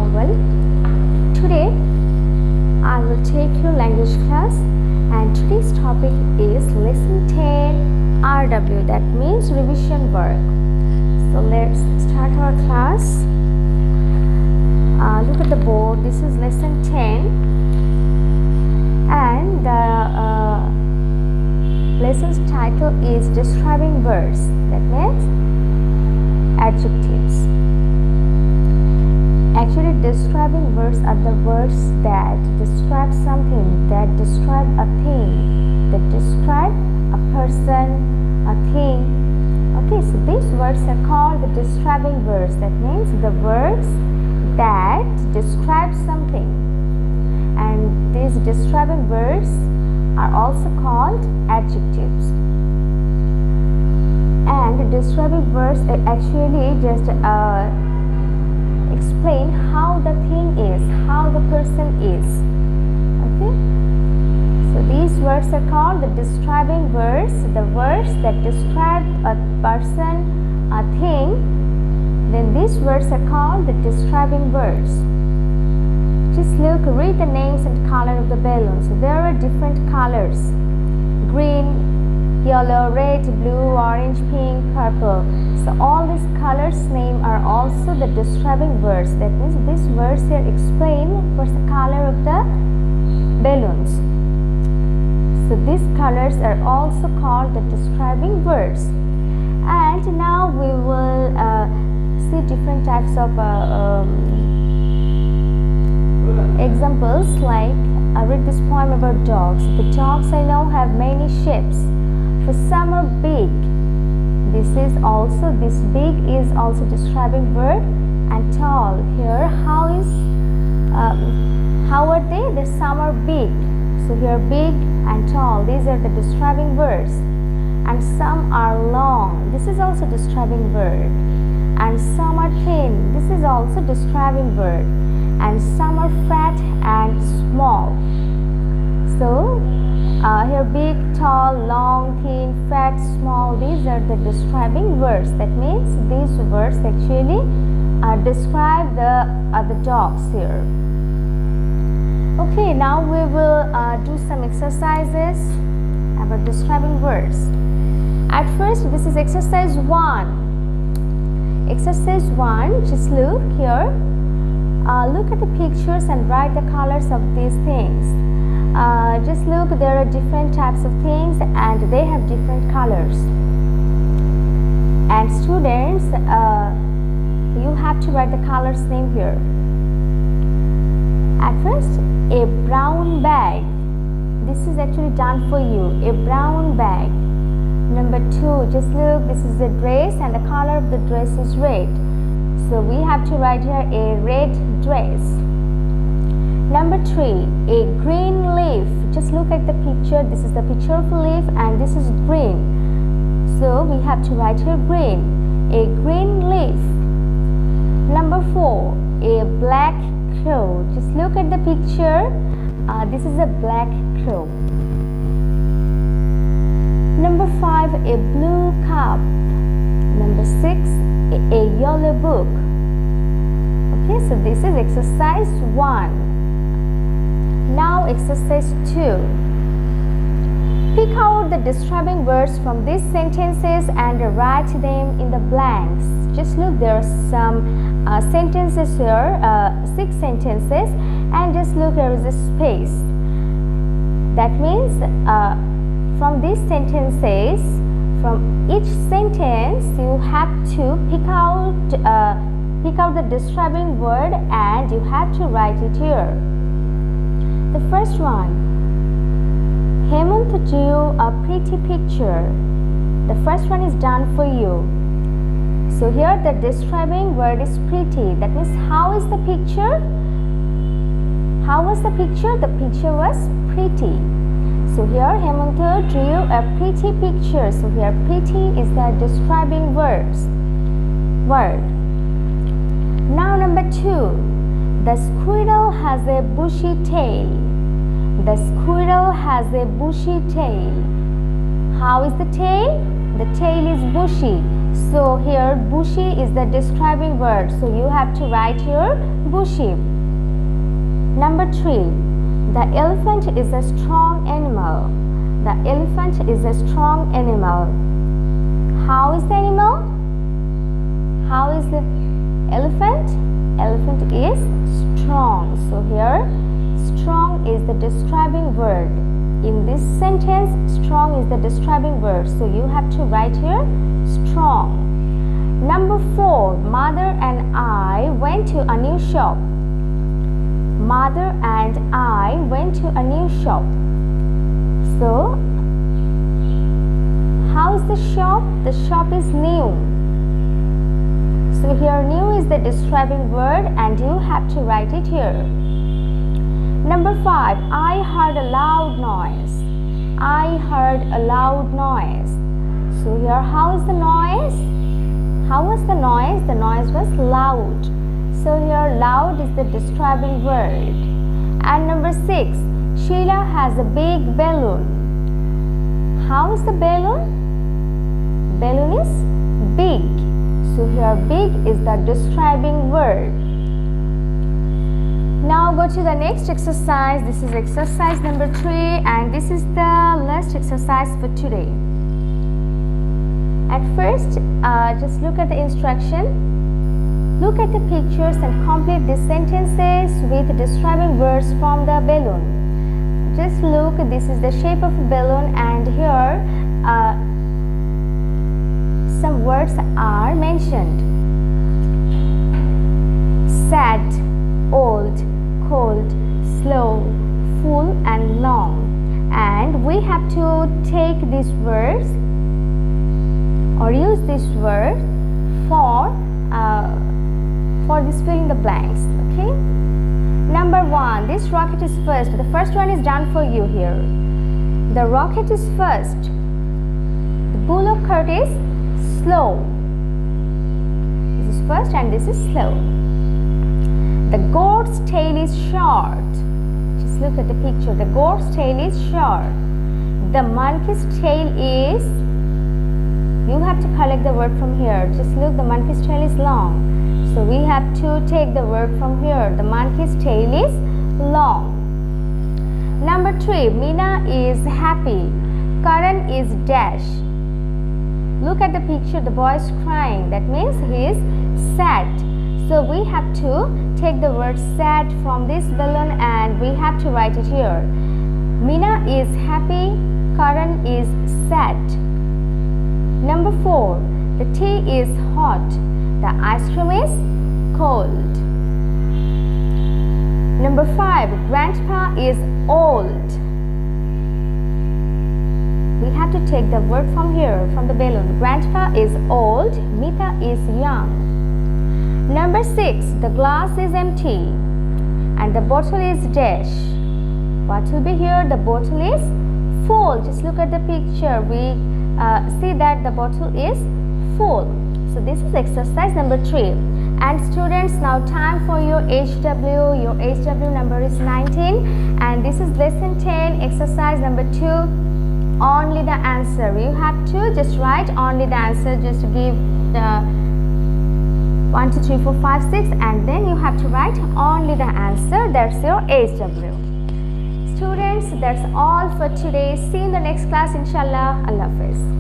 Awal. Today I will take your language class, and today's topic is lesson 10 RW, that means revision work. So let's start our class. Look at the board. This is lesson 10 and the lesson's title is describing words, that means adjectives. Actually, describing words are the words that describe something, that describe a thing, that describe a person, a thing. Okay, so these words are called the describing words. That means the words that describe something. And these describing words are also called adjectives. And describing words actually just explain how the thing is, how the person is. Okay, so these words are called the describing words, the words that describe a person, a thing. Then these words are called the describing words. Just look, read the names and color of the balloons. So there are different colors: green, yellow, red, blue, orange, pink, purple. So all these colors name are also the describing words. That means these words here explain what's the color of the balloons. So these colors are also called the describing words. And now we will see different types of examples. Like I read this poem about dogs. The dogs I know have many shapes. For some are big. This big is also describing word. And tall. Here how are they? The some are big. So here big and tall. These are the describing words. And some are long. This is also describing word. And some are thin. This is also describing word. And some are fat and small. So here big, tall, long, thin, fat, small, these are the describing words. That means these words actually describe the dogs here. Okay, now we will do some exercises about describing words. At first, this is exercise 1. Exercise 1, just look here. Look at the pictures and write the colors of these things. Just look, there are different types of things and they have different colors. And students, you have to write the colors name here. At first, a brown bag. This is actually done for you, a brown bag. Number 2, just look, this is a dress and the color of the dress is red. So we have to write here a red dress. Number 3, a green leaf. Just look at the picture. This is the picture of a leaf and this is green. So we have to write here green. A green leaf. Number 4, a black crow. Just look at the picture. This is a black crow. Number 5, a blue cup. Number 6, a yellow book. Okay, so this is exercise 1. Now exercise 2. Pick out the describing words from these sentences and write them in the blanks. Just look, there are some sentences here, 6 sentences, and just look, there is a space. That means from these sentences, from each sentence you have to pick out the describing word and you have to write it here. The first one, Hemant drew a pretty picture. The first one is done for you. So here the describing word is pretty. That means how is the picture? How was the picture? The picture was pretty. So here Hemant drew a pretty picture. So here pretty is the describing word. Now number 2. The squirrel has a bushy tail. The squirrel has a bushy tail. How is the tail? The tail is bushy. So here bushy is the describing word. So you have to write here bushy. Number 3. The elephant is a strong animal. The elephant is a strong animal. How is the animal? How is the elephant? Elephant is strong. So here strong is the describing word. In this sentence, strong is the describing word. So you have to write here strong. Number 4. Mother and I went to a new shop. Mother and I went to a new shop. So how is the shop? The shop is new. So here new is the describing word and you have to write it here. Number 5. I heard a loud noise. I heard a loud noise. So here how is the noise? How was the noise? The noise was loud. So here loud is the describing word. And number 6. Sheila has a big balloon. How is the balloon? Balloon is big. So here big is the describing word. Now go to the next exercise. This is exercise number 3 and this is the last exercise for today. At first, just look at the instruction. Look at the pictures and complete these sentences with describing words from the balloon. Just look, this is the shape of a balloon and here some words are mentioned. Sad, old, cold, slow, full and long. And we have to take these words or use this word for this fill in the blanks. Okay. Number 1. This rocket is first. The first one is done for you here. The rocket is first. The bullock cart is slow. This is first and this is slow. The goat's tail is short. Just look at the picture. The goat's tail is short. The monkey's tail is, you have to collect the word from here. Just look, the monkey's tail is long. So we have to take the word from here. The monkey's tail is long. Number 3. Meena is happy. Karan is dash. Look at the picture. The boy is crying. That means he is sad. So we have to take the word sad from this balloon and we have to write it here. Meena is happy. Karan is sad. Number 4. The tea is hot. The ice cream is cold. Number 5. Grandpa is old. We have to take the word from here, from the balloon. Grandpa is old. Mita is young. Number 6. The glass is empty. And the bottle is dash. What will be here? The bottle is full. Just look at the picture. We see that the bottle is full. So this is exercise number 3. And students, now time for your HW. Your HW number is 19 and this is lesson 10, exercise number 2, only the answer. You have to just write only the answer, just give the 1, 2, 3, 4, 5, 6 and then you have to write only the answer. That's your HW. Students, that's all for today. See you in the next class, inshallah. Allah Hafiz.